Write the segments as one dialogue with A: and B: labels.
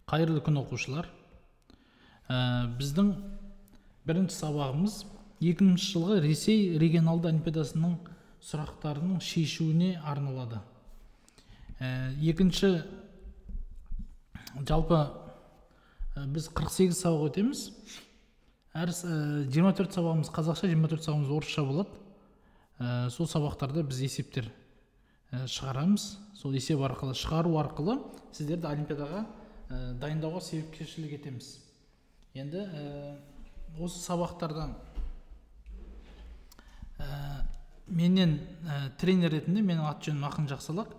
A: Қайырлы күн оқушылар. Біздің бірінші сабағымыз 2000 жылғы Ресей регионалды олимпиадасының сұрақтарының шешуіне арналады. Екінші жалпы біз 48 сабақ өтеміз. Әр 24 сабағымыз қазақша, 24 сабағымыз орысша болады. Сол сабақтарда біз есептер шығарамыз. Сол есеп арқылы, шығару арқылы сіздерді олимпиадаға дайындауға себепкершілік етеміз. Енді осы сабақтарда менен тренер ретінде менің аты жөнім Ақын Жақсылық.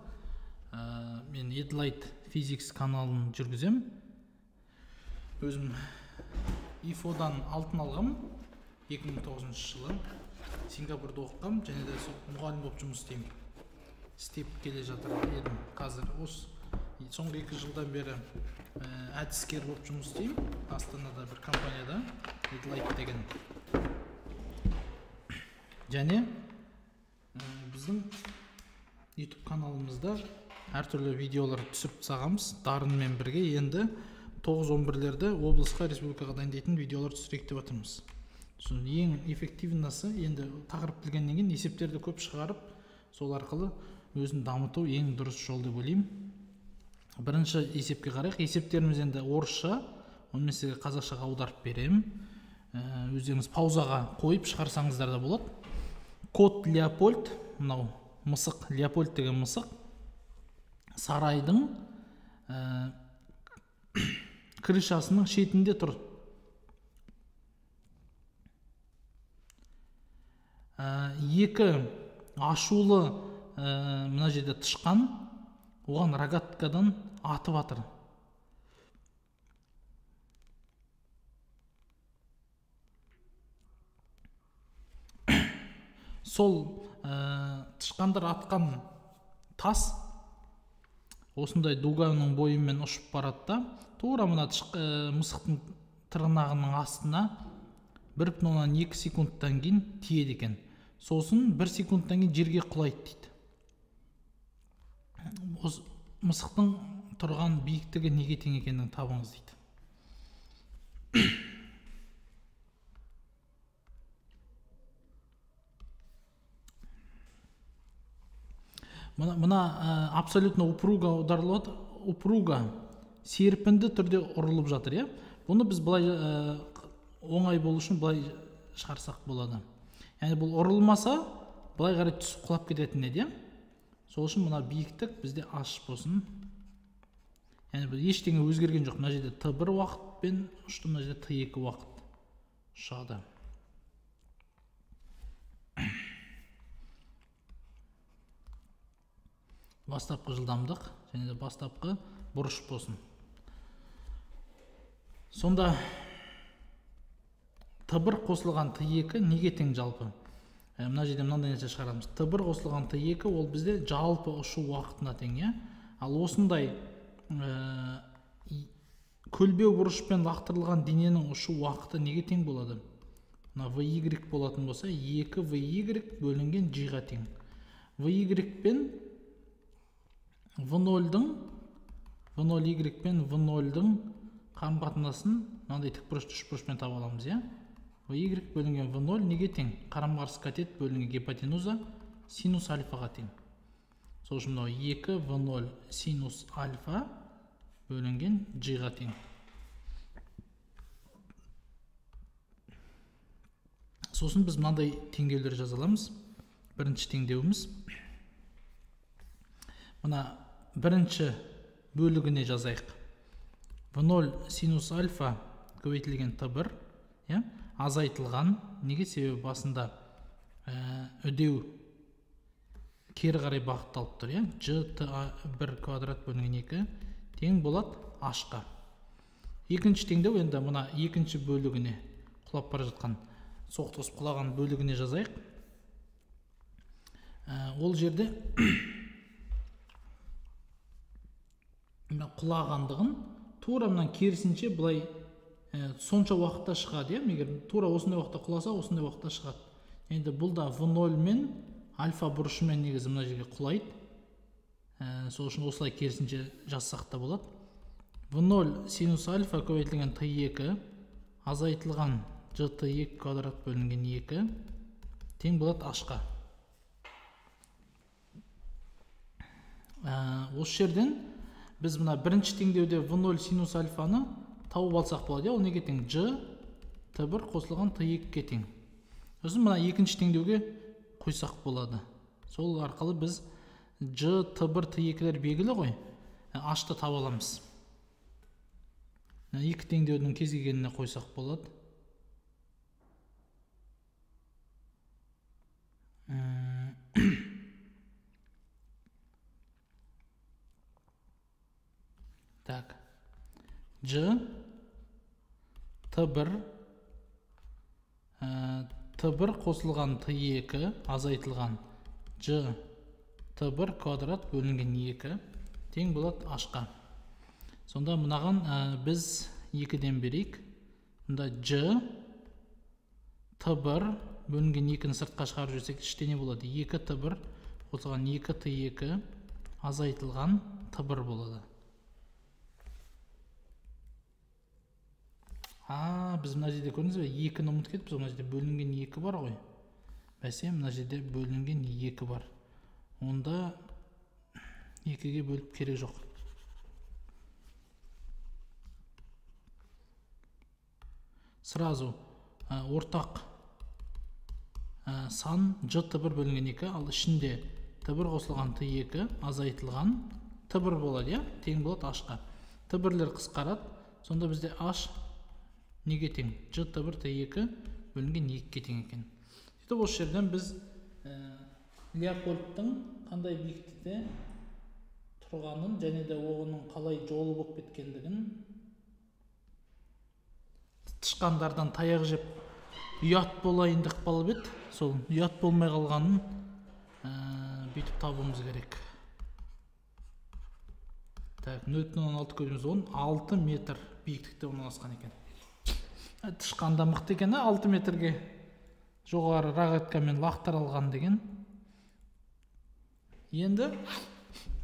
A: Мен Edlight Physics каналын жүргізем. Өзім ИФО-дан алтын алғам 2009 жылы. Сингапурда оқығам, және де мұғалім болып жұмыс істеп келе жатыр едім. Қазір осы соңғы 2 жылдан бері әдіскер болып жұмыс істеймін. Астанада бір компанияда, Edlight деген. Және біздің YouTube каналымызда әртүрлі видеолар түсіп сағамыз. Дарынмен бірге енді 9-11-лерді облысқа, республикаға дайындайтын видеолар түсірейік деп отырмыз. Ең эффективнасы енді тақырып білгеннен кейін есептерді көп шығарып, сол арқылы өзін дамыту ең дұрыс жол деп ойлаймын. Бірінші есепке қарайық. Есептеріміз енді орысша, оны мен қазақшаға аударып беремін. Өздеріңіз паузаға қойып шығарсаңыздар да болады. Кот Леопольд, мынау мысық, Леопольд деген мысық, сарайдың крышасының шетінде тұр. Екі ашулы мына жерде тышқан оған рогаткадан атып атыр. Сол тышқандар атқан тас осындай дуганың бойымен ұшып барады да, тура мына мысықтың тырнағының астына 1,2 секундтан кейін тиеді екен. Сосын 1 секундтан кейін жерге құлайды дейді. Осы мысықтың тұрған биіктігі неге тең екенін табыңыз дейді. Мына абсолютно упруга аударылады. Упруга серпінді түрде ұрылып жатыр. Бұны біз былай оңай болу үшін былай шығарсақ болады. Яғни бұл ұрылмаса, былай қарай түсіп құлап кететін еді. Сол үшін мына биіктік бізде ашық болсын. Яғни бұл ештеңе өзгерген жоқ. Мына жерде Т1 уақытпен ұшты, мына жерде Т2 уақыт шығады. Бастапқы жылдамдық және де бастапқы бұрыш болсын. Сонда Т1 қосылған Т2 неге тең жалпы? Мына жерде мынандай нәрсе шығарамыз. Т1 қосылған Т2 ол бізде жалпы ұшу уақытына тең. Ал осындай көлбеу бұрышпен лақтырылған дененің ұшу уақыты неге тең болады? Мына VY болатын болса, 2VY бөлінген G-ға тең. VY пен V0-дің қарым қатынасын мынандай тікбұрышты үшбұрышпен таба аламыз. VY бөлінген V0 неге тең? Қарама-қарсы катет бөлінген гипотенуза синус альфаға тең. Сол үшін мынау 2V0 синус альфа бөлінген G-ға тең. Сосын біз мынандай теңдеулер жаза аламыз. Бірінші теңдеуіміз мына бірінші бөлігіне жазайық. V0 синус альфа көбейтілген Т1 азайтылған. Неге? Себебі басында үдеу кері қарай бағытталып тұр. G1 квадрат бөлінген 2 тең болады H-қа. Екінші теңдеу енді мына екінші бөлігіне, құлап бара жатқан, соқтығысып құлаған бөлігіне жазайық. Ол жерде құлағандығын тура мұнан керісінше бұлай сонша уақытта шығады. Егер тура осындай уақытта құласа, осындай уақытта шығады. Енді бұл да V0 мен альфа бұрышымен негізі мына жерге құлайды. Сол үшін осылай керісінше жазсақ та болады. v0 синус альфа көбейтілген t2 азайтылған gt2 квадрат бөлінген 2 тең болады h-қа. Осы жерден біз мына бірінші теңдеуде v0 синус альфаны тауып алсақ болады. Ол неге тең? G t1 қосылған t2-ге тең. Сосын мына екінші теңдеуге қойсақ болады. Сол арқылы біз G t1 t2-лер белгілі ғой. H-ты таба аламыз. Екі теңдеудің кез келгеніне қойсақ болады. Так. G t1 қосылған t2 азайтылған G t1 квадрат бөлінген 2 тең болады h-қа. Сонда мұнаған біз 2-ден берейік. Мұнда G t1 бөлінген 2-ні сыртқа шығарып жүрсек, іште не болады? 2 t1 қосылған 2 t2 азайтылған t1 болады. Біз мына жерде көрдіңіз бе? 2-ні ұмытып кетіппіз. Мына жерде бөлінген 2 бар ғой. Бәсе, мына жерде бөлінген 2 бар. Онда 2-ге бөліп керек жоқ. Сразу ортақ сан G t1 бөлінген 2, ал ішінде t1 қосылған t2 азайтылған t1 болады, тең болады h-қа. t1-лер қысқарады, сонда бізде h неге тең? G t1 t2 бөлінген 2-ге тең екен. Сөйтіп осы жерден біз Леопольдтың қандай биіктікте тұрғанын және де оғының қалай жолы болып кеткендігін, тышқандардан таяқ жеп ұят болайын деп қалып еді, сол ұят болмай қалғанын бүйтіп табуымыз керек. Так, 0,16 көзіміз 6 метр биіктікте орналасқан екен. Тышқанда мықты екен, 6 метрге жоғары рогатькамен лақтыра алған деген. Енді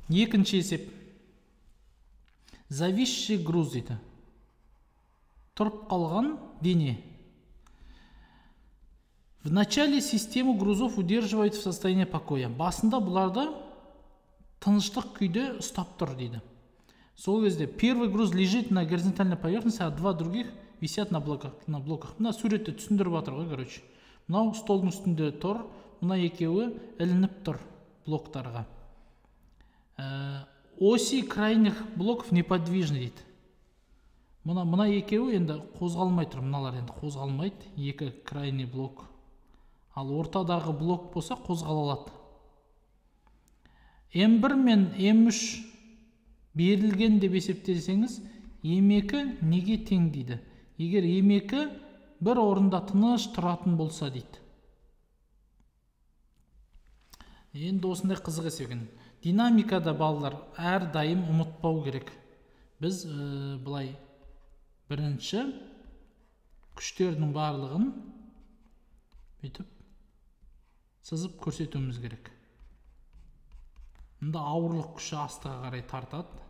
A: екінші есеп. Зависший груз дейді. Тұрып қалған дене. В начале систему грузов удерживает в состоянии покоя. Басында бұларды тыныштық күйде ұстап тұр дейді. Сол кезде первый груз лежит на горизонтальной поверхности, а два других висят на блоках. Мына суретті түсіндіріп жатыр ғой, короче. Мынау столдың үстінде тұр, мына екеуі ілініп тұр блоктарға. Оси крайних блоков неподвижны дейді. Мына екеуі енді қозғалмай тұр, мыналар енді қозғалмайды, екі крайний блок. Ал ортадағы блок болса қозғала алады. М1 мен М3 берілген деп есептесеңіз, М2 неге тең дейді? Егер М2 бір орында тыныш тұратын болса дейді. Енді осындай қызық есеп екен. Динамикада балалар әрдайым ұмытпау керек. Біз былай бірінші күштердің барлығын бүйтіп сызып көрсетуіміз керек. Мұнда ауырлық күші астыға қарай тартады.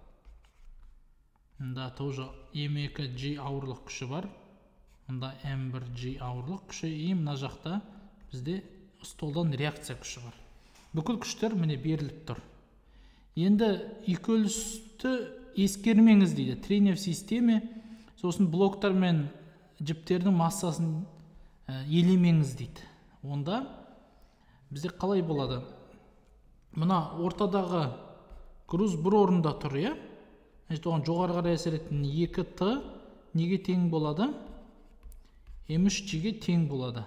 A: Мұнда тоже М2G ауырлық күші бар. Мұнда М1G ауырлық күші. Мына жақта бізде столдан реакция күші бар. Бүкіл күштер міне беріліп тұр. Енді үйкелісті ескермеңіз дейді. Трение в системе, сосын блоктар мен жіптердің массасын елемеңіз дейді. Онда бізде қалай болады? Мына ортадағы груз бір орында тұр, е? Оған жоғары қарай әсер ететін 2T неге тең болады? М3G-ге тең болады.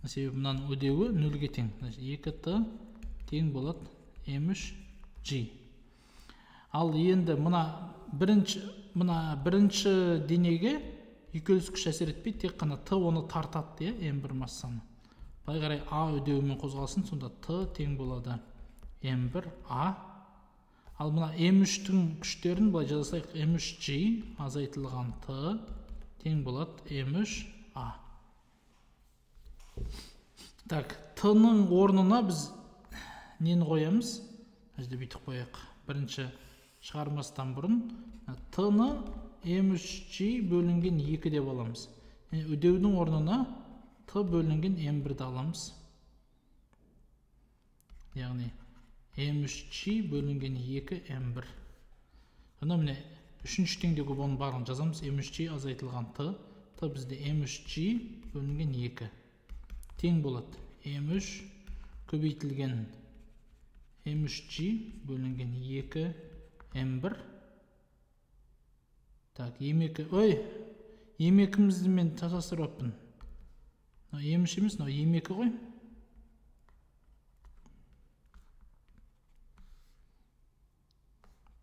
A: Себебі мынаның өдеуі 0-ге тең. 2T тең болады М3G. Ал енді мына бірінші денеге үйкеліс күш әсер етпейді, тек қана Т оны тартады, М1 массаны. Былай қарай А өдеуімен қозғалсын, сонда Т тең болады М1А. Ал мына М3-тің күштерін былай жазасайық, М3G азайтылған Т тең болады М3А. Так, Т-ның орнына біз нені қоямыз? Бізде бүйтіп қояйық. Бірінші шығармастан бұрын t-ны m3g бөлінген 2 деп аламыз. Үдеудің орнына t бөлінген m1-ді аламыз. Яғни m3g бөлінген 2 m1. Сонда міне үшінші теңдеу кубоның барын жазамыз. m3g азайтылған t бізде m3g бөлінген 2 тең болады. m3 көбейтілген m3g бөлінген 2 m1. Так, e2-мізді мен tasastырып аппын. m3 емес, e2 ғой.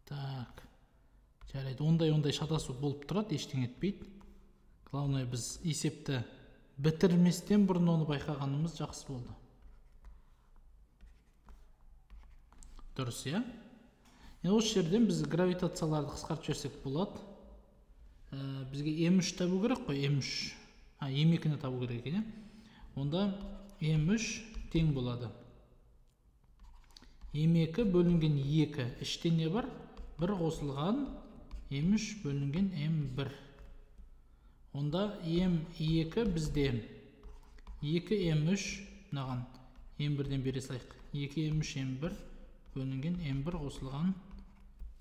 A: Так, жарайды, ондай шатасу болып тұрады, ештеңе етпейді. Главное, біз есепті бітірместен бұрын оны байқағанымыз жақсы болды. Дұрыс, я? Осы жерден біз гравитацияларды қысқартып жіберсек болады. Бізге m3 табу керек қой, m3. m2-ні табу керек екен. Онда m3 тең болады. m2 бөлінген 2. Іште не бар? 1 қосылған m3 бөлінген m1. Онда m2 бізде 2 m3 наған m1-ден бере салайық. 2 m3 m1 бөлінген m1 қосылған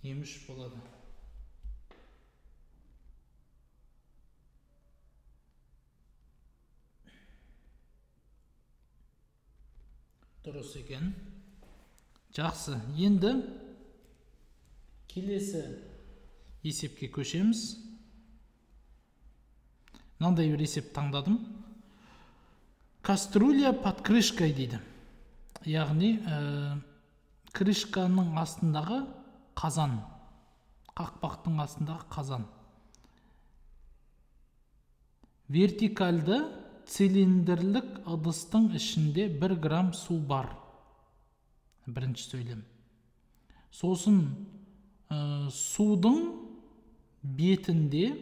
A: m3 болады. Дұрыс екен. Жақсы. Енді келесі есепке көшеміз. Мынандай бір есеп таңдадым. Кастрюля под крышкой дейді. Яғни крышканың астындағы қазан. Қақпақтың астындағы қазан. Вертикальды цилиндрлік ыдыстың ішінде 1 грамм су бар. Бірінші сөйлем. Сосын судың бетінде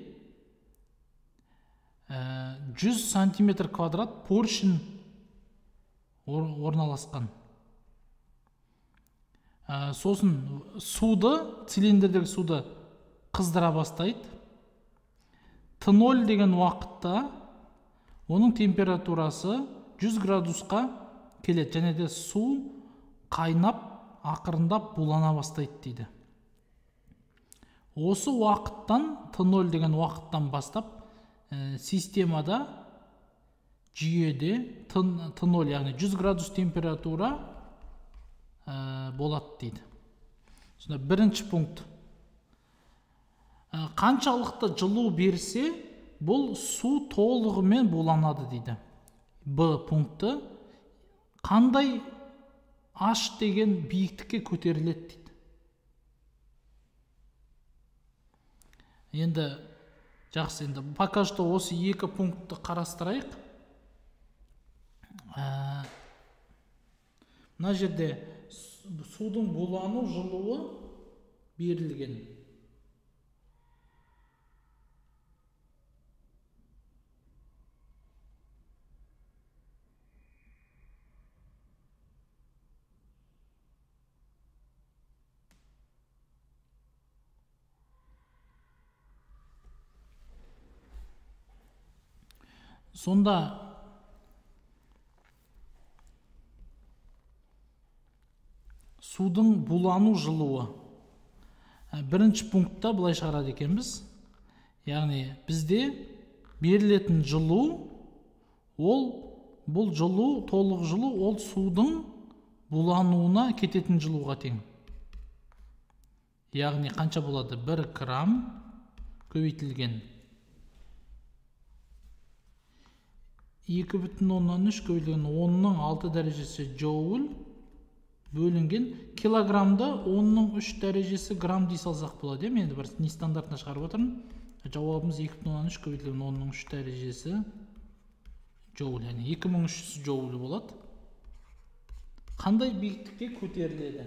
A: 100 сантиметр квадрат поршень орналасқан. Сосын цилиндрдегі суды қыздыра бастайды. Т0 деген уақытта оның температурасы 100 градусқа келеді. Және де су қайнап, ақырындап булана бастайды дейді. Осы уақыттан, Т0 деген уақыттан бастап, системада, жүйеде Т0, яғни 100 градус температура болады дейді. Сонда бірінші пункт. Қаншалықты жылу берсе, бұл су толығымен буланады дейді. Б пункті. Қандай H деген биіктікке көтеріледі дейді. Енді жақсы, енді пока что осы екі пунктті қарастырайық. Мына жерде судың булану жылуы берілген. Сонда судың булану жылуы бірінші пунктта былай шығарады екенбіз. Яғни бізде берілетін жылу, бұл жылу, толық жылу, ол судың булануына кететін жылуға тең. Яғни қанша болады? 1 грамм көбейтілген 2,3 көбейтілген 10-ның 6 дәрежесі джоуль бөлінген килограммда 10-ның 3 дәрежесі грамм дей салсақ болады. Мен енді бір нестандартына шығарып отырмын. Жауабымыз 2,3 көбейтілген 10-ның 3 дәрежесі джоуль, яғни 2300 джоуль болады. Қандай биіктікке көтеріледі?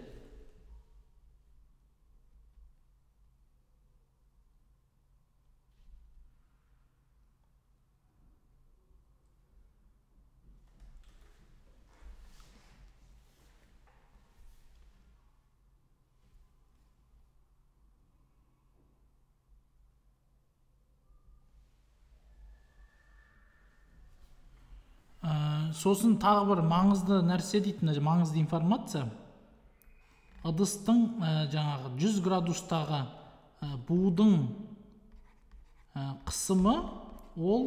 A: Сосын тағы бір маңызды нәрсе дейтін, маңызды информация. Ыдыстың жаңағы 100 градустағы будың қысымы ол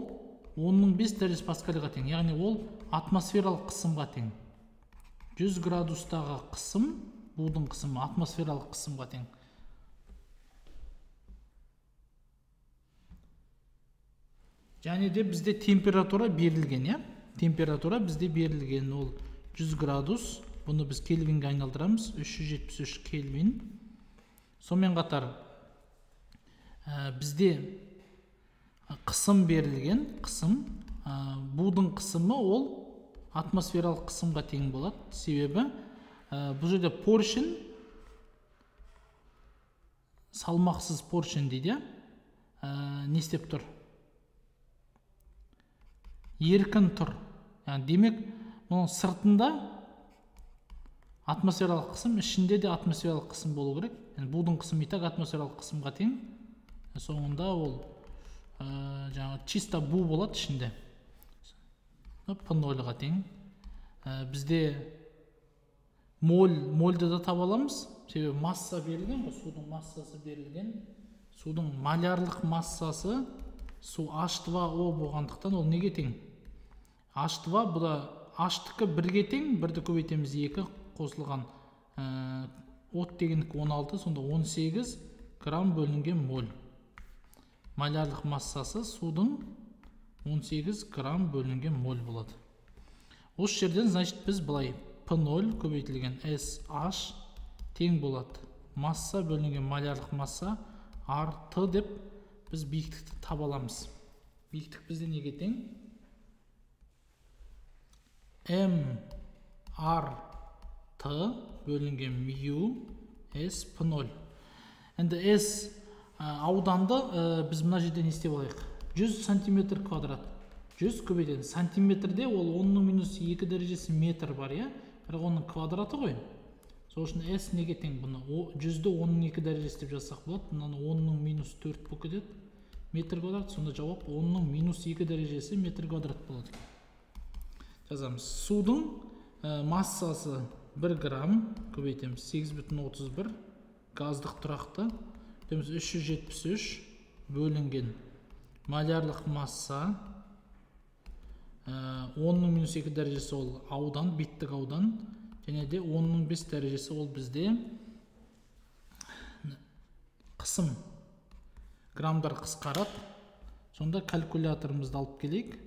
A: 10,5 дәрежесі паскальға тең. Яғни ол атмосфералық қысымға тең. 100 градустағы қысым, будың қысымы атмосфералық қысымға тең. Және де бізде температура берілген, температура бізде берілген, ол 100 градус. Бұны біз кельвинге айналдырамыз, 373 кельвин. Сонымен қатар бізде қысым берілген, қысым, будың қысымы ол атмосфералық қысымға тең болады. Себебі бұл жерде поршень, салмақсыз поршень дейді, не істеп тұр? Еркін тұр. Демек, оның сыртында атмосфералық қысым, ішінде де атмосфералық қысым болу керек. Будың қысымы итак атмосфералық қысымға тең. Соңында ол чиста бу болады ішінде. P0-ға тең. Бізде мольді да таба аламыз. Себебі масса берілген, судың массасы берілген. Судың малярлық массасы су H2O болғандықтан ол неге тең? H2, бұл да H-тікі 1-ге тең, 1-ді көбейтеміз 2, қосылған от дегендік 16, сонда 18 грамм бөлінген моль. Малярлық массасы судың 18 грамм бөлінген моль болады. Осы жерден, значит, біз былай P0 көбейтілген SH тең болады. Масса бөлінген малярлық масса RT деп біз биіктікті таба аламыз. Биіктік бізде неге тең? MRT бөлінген μ S P0. Енді S ауданды біз мына жерден істеп алайық. 100 сантиметр квадрат. 100 көбейтеді. Сантиметрде ол 10-2 дәрежесі метр бар, бірақ оның квадраты ғой. Сол үшін S неге тең? Бұны 100-ді 10-2 дәрежесі деп жазсақ болады. Бұнаны 10-4 болып кетеді. Метр квадрат. Сонда жауап 10-2 дәрежесі метр квадрат болады. Жазамыз. Судың массасы 1 грамм көбейтеміз. 8,31 газдық тұрақты. 373 бөлінген малярлық масса 10-2 дәрежесі ол аудан, биттік аудан, және де 10-5 дәрежесі ол бізде қысым. Граммдар қысқарады. Сонда калькуляторымызды алып келейік.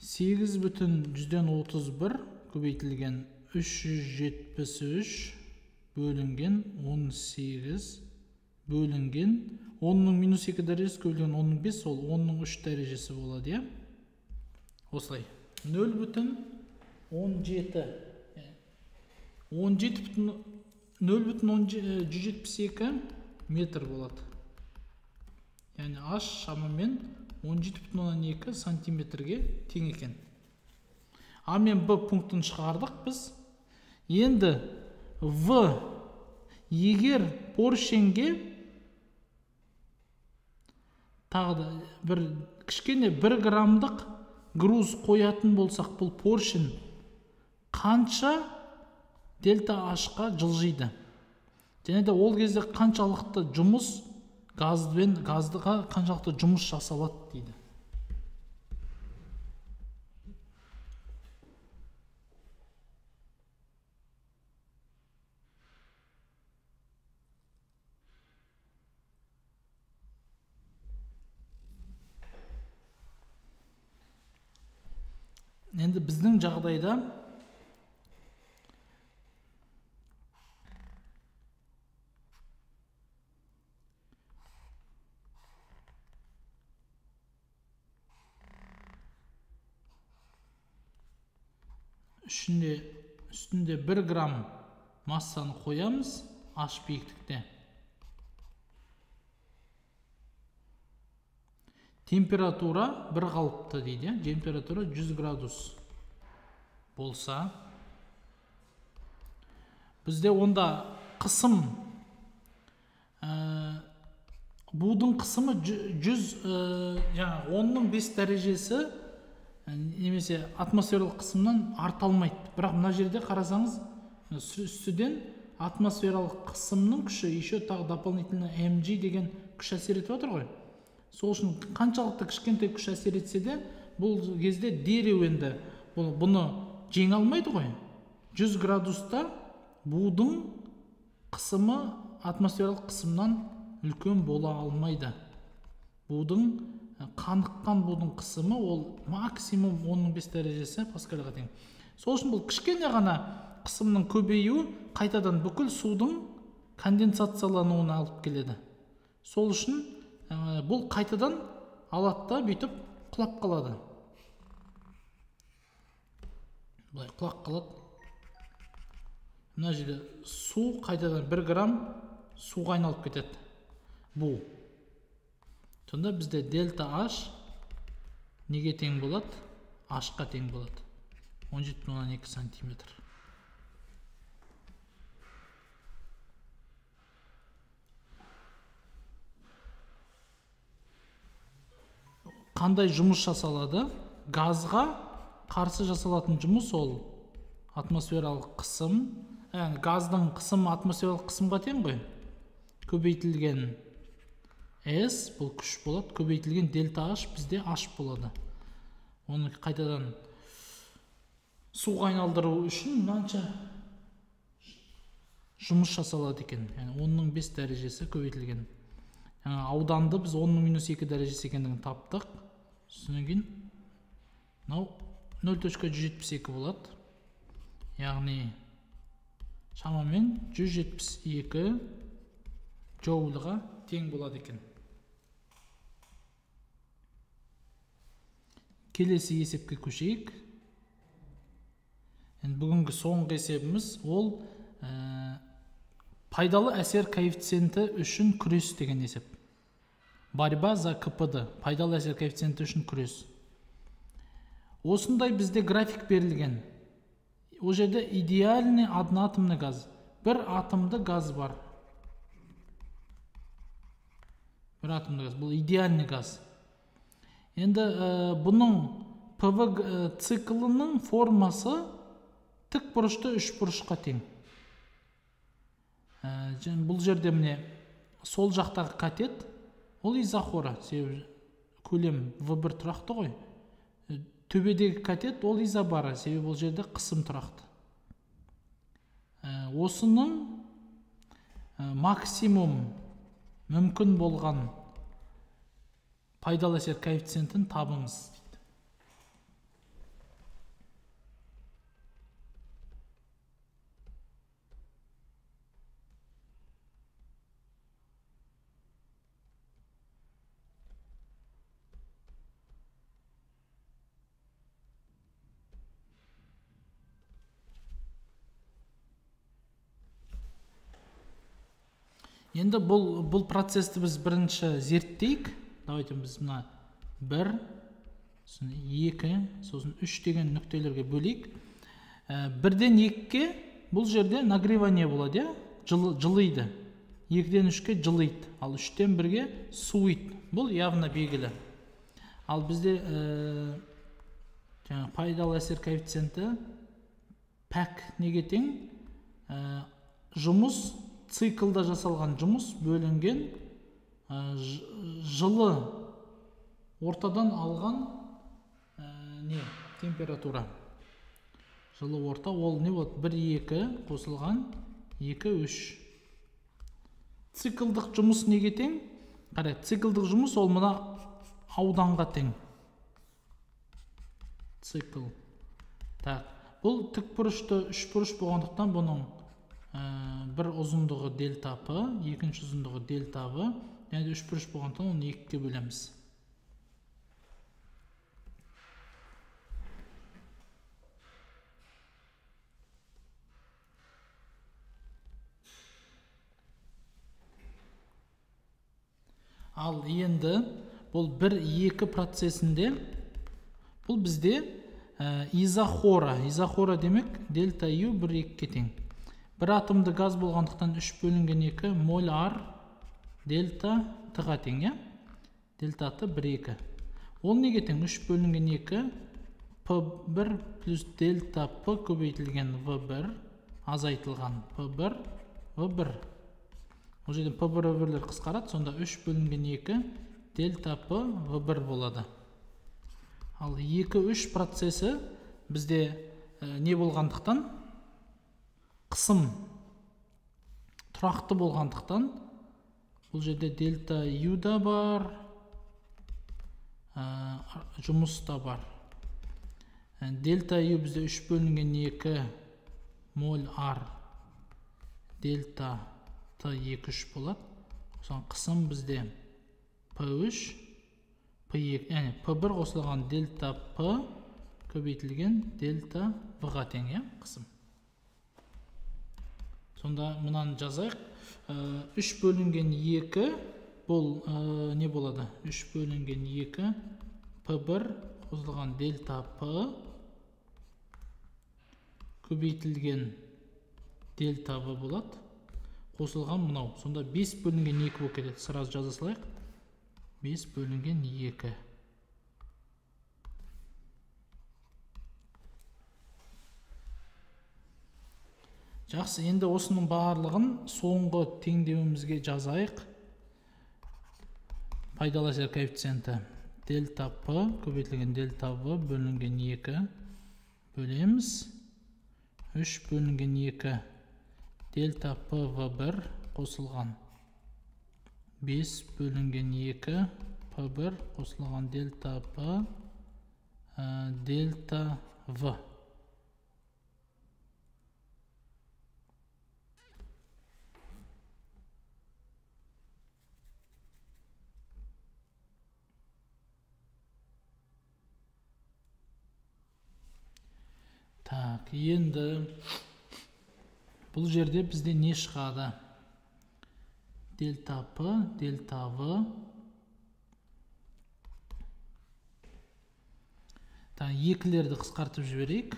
A: 8,31 көбейтілген 373 бөлінген 18 бөлінген 10-2 дәрежесі көбейтілген 10-5, ол 10-3 дәрежесі болады, осылай. 0,17 0,172 метр болады. Яғни H шамамен 17,2 сантиметрге тең екен. А мен Б пунктын шығардық біз. Енді В, егер поршенге тағы да бір кішкене 1 граммдық груз қоятын болсақ, бұл поршен қанша дельта H-қа жылжиды? Және де ол кезде қаншалықты жұмыс газдыға қаншалықты жұмыс жасалады дейді. Енді біздің жағдайда үстінде 1 грамм массаны қоямыз H биіктікте. Температура бір қалыпты дейді. Температура 100 градус болса, бізде онда қысым, будың қысымы 10-5 дәрежесі немесе атмосфералық қысымнан арта алмайды. Бірақ мына жерде қарасаңыз, үстіден атмосфералық қысымның күші еще тағы дополнительно mg деген күш әсер етіп отыр ғой. Сол үшін қаншалықты кішкентай күш әсер етсе де, бұл кезде дереу енді бұны жеңе алмайды ғой. 100 градуста будың қысымы атмосфералық қысымнан үлкен бола алмайды. Қаныққан будың қысымы ол максимум 15 дәрежесі паскальға тең. Сол үшін бұл кішкене ғана қысымның көбеюі қайтадан бүкіл судың конденсациялануына алып келеді. Сол үшін бұл қайтадан алатта бүйтіп құлап қалады. Бұлай құлап қалады. Мына жерде су қайтадан 1 грамм суға айналып кетеді. Бу. Сонда бізде дельта H неге тең болады? H-қа тең болады. 17,2 сантиметр. Қандай жұмыс жасалады? Газға қарсы жасалатын жұмыс ол атмосфералық қысым. Газдың қысымы атмосфералық қысымға тең ғой. Көбейтілген S бұл күш болады, көбейтілген дельта H бізде H болады. Оны қайтадан суға айналдыру үшін мынанша жұмыс жасалады екен. Яғни 10-5 дәрежесі көбейтілген. Ауданды біз 10-2 дәрежесі екендігін таптық. Содан кейін 0.172 болады. Яғни шамамен 172 джоульға тең болады екен. Келесі есепке көшейік. Бүгінгі соңғы есебіміз ол пайдалы әсер коэффициенті үшін күрес деген есеп. Борьба за КПД. Пайдалы әсер коэффициенті үшін күрес. Осындай бізде график берілген. Ол жерде идеальный одноатомный газ. Бір атомды газ бар. Бір атомды газ. Бұл идеальный газ. Енді бұның ПВ циклының формасы тік бұрышты үш бұрышқа тең. Бұл жерде міне сол жақтағы катет ол изохора. Себебі көлем В1 тұрақты ғой. Төбедегі катет ол изобара. Себебі бұл жерде қысым тұрақты. Осының максимум мүмкін болған пайдалы әсер коэффициентін табыңыз. Енді бұл процесті біз бірінші зерттейік. Давайте біз мына 1, 2, сосын 3 деген нүктелерге бөлейік. 1-ден 2-ке бұл жерде нагревание болады, жылыйды. 2-ден 3-ке жылыйды. Ал 3-ден 1-ге суыйды. Бұл явно белгілі. Ал бізде пайдалы әсер коэффициенті пәк неге тең? Жұмыс циклда жасалған жұмыс бөлінген жылы ортадан алған температура. Жылы орта ол не болады? 1-2 қосылған 2-3. Циклдық жұмыс неге тең? Қарай, циклдық жұмыс ол мұна ауданға тең. Цикл. Бұл тік бұрышты үш бұрыш болғандықтан бұның бір ұзындығы дельта P, екінші ұзындығы дельта V, және үш бұрыш болғандықтан оны 2-ке бөлеміз. Ал енді бұл 1-2 процесінде бұл бізде изохора. Изохора демек дельта U 1-2-ке тең. Бір атомды газ болғандықтан 3 бөлінген 2 моль R дельта Т-ға тең, Дельта Т 1-2. Ол неге тең? 3 бөлінген 2 P1 плюс дельта P көбейтілген V1 азайтылған P1 V1. Ол жерден P1 V1-лер қысқарады, сонда 3 бөлінген 2 дельта P V1 болады. Ал 2-3 процесі бізде не болғандықтан, қысым тұрақты болғандықтан, бұл жерде дельта U да бар, жұмыс та бар. Дельта U бізде 3 бөлінген 2 моль R дельта T2-3 болады. Соң қысым бізде P3, P2, яғни P1 қосылған дельта P көбейтілген дельта V-ға тең, қысым. Сонда мұнан жазайық. 3 бөлінген 2 бұл не болады? 3 бөлінген 2 P1 қосылған дельта P көбейтілген дельта V болады. Қосылған мұнау. Сонда 5 бөлінген 2 болып кетеді. Сразу жаза салайық. 5 бөлінген 2. Жақсы, енді осының барлығын соңғы теңдеуімізге жазайық. Пайдалы әсер коэффициенті дельта P көбейтілген дельта V бөлінген 2 бөлеміз. 3 бөлінген 2 дельта P V1 қосылған 5 бөлінген 2 P1 қосылған дельта P дельта V. Так, енді бұл жерде бізде не шығады? Дельта P, дельта V. Так, екілерді қысқартып жіберейік.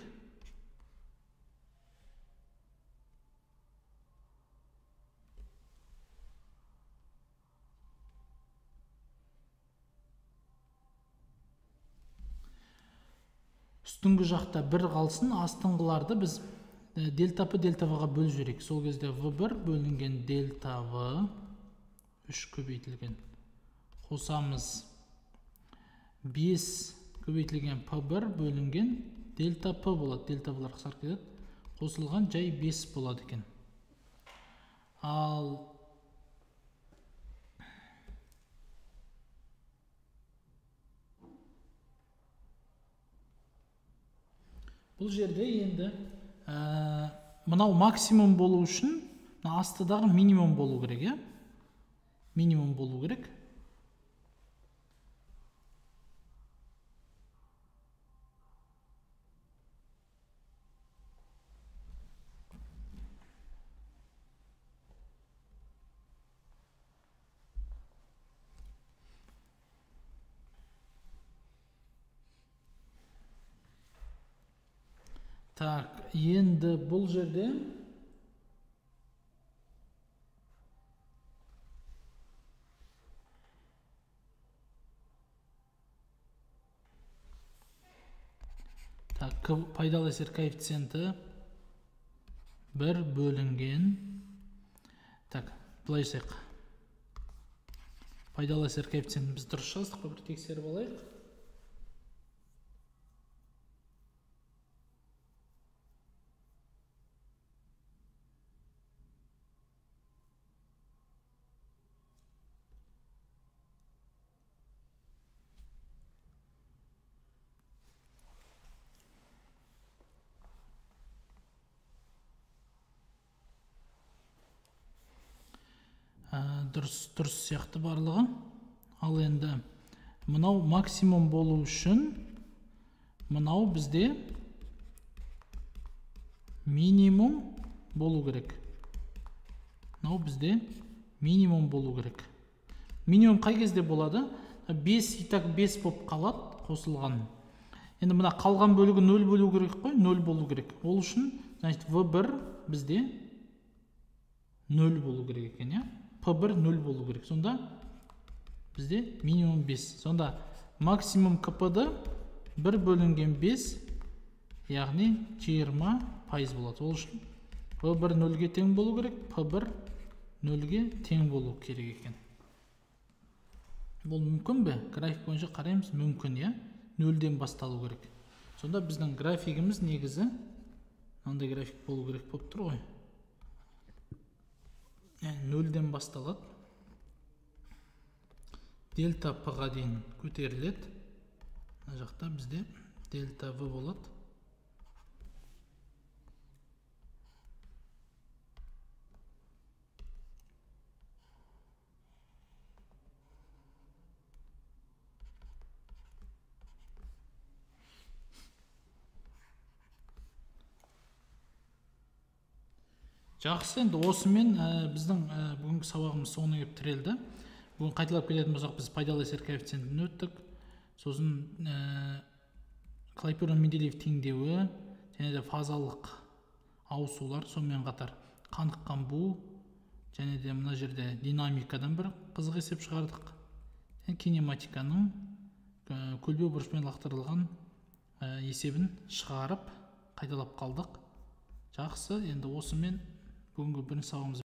A: Үстіңгі жақта бір қалсын, астыңғыларды біз дельта P дельта V-ға бөліп жіберейік. Сол кезде V1 бөлінген дельта V 3 көбейтілген. Қосамыз 5 көбейтілген P1 бөлінген дельта P болады. Дельта V-лар қысқарып кетеді. Қосылған жай 5 болады екен. Ал бұл жерде енді мынау максимум болу үшін астыдағы минимум болу керек, минимум болу керек. Так, енді бұл жерде пайдалы әсер коэффициенті 1 бөлінген. Так, былай жасайық. Пайдалы әсер коэффициентін біз дұрыс жаздық па, бір тексеріп алайық. Дұрыс сияқты барлығы. Ал енді мынау максимум болу үшін мынау бізде минимум болу керек. Мынау бізде минимум болу керек. Минимум қай кезде болады? 5 итак 5 болып қалады қосылған. Енді мына қалған бөлігі 0 болу керек қой, 0 болу керек. Ол үшін значит V1 бізде 0 болу керек екен, P1 0 болу керек. Сонда бізде минимум 5. Сонда максимум КП-ді 1 бөлінген 5, яғни 20% болады. Ол үшін P1 0-ге тең болу керек, P1 0-ге тең болу керек екен. Бұл мүмкін бе? График бойынша қараймыз, мүмкін, я? 0-ден басталу керек. Сонда біздің графигіміз негізі мынандай график болу керек болып тұр ғой. 0-ден басталады. Дельта P-ға дейін көтеріледі. Мына жақта бізде дельта V болады. Жақсы, енді осымен біздің бүгінгі сабағымыз соңына келіп тірелді. Бүгін қайталап келетін болсақ, біз пайдалы әсер коэффициентін өттік. Сосын Клайпейрон-Менделеев теңдеуі, және де фазалық ауысулар, сонымен қатар қаныққан бу, және де мына жерде динамикадан бір қызық есеп шығардық. Кинематиканың көлбеу бұрышпен лақтырылған есебін шығарып қайталап қалдық. Жақсы, енді осымен бүгінгі бірінші сабағымыз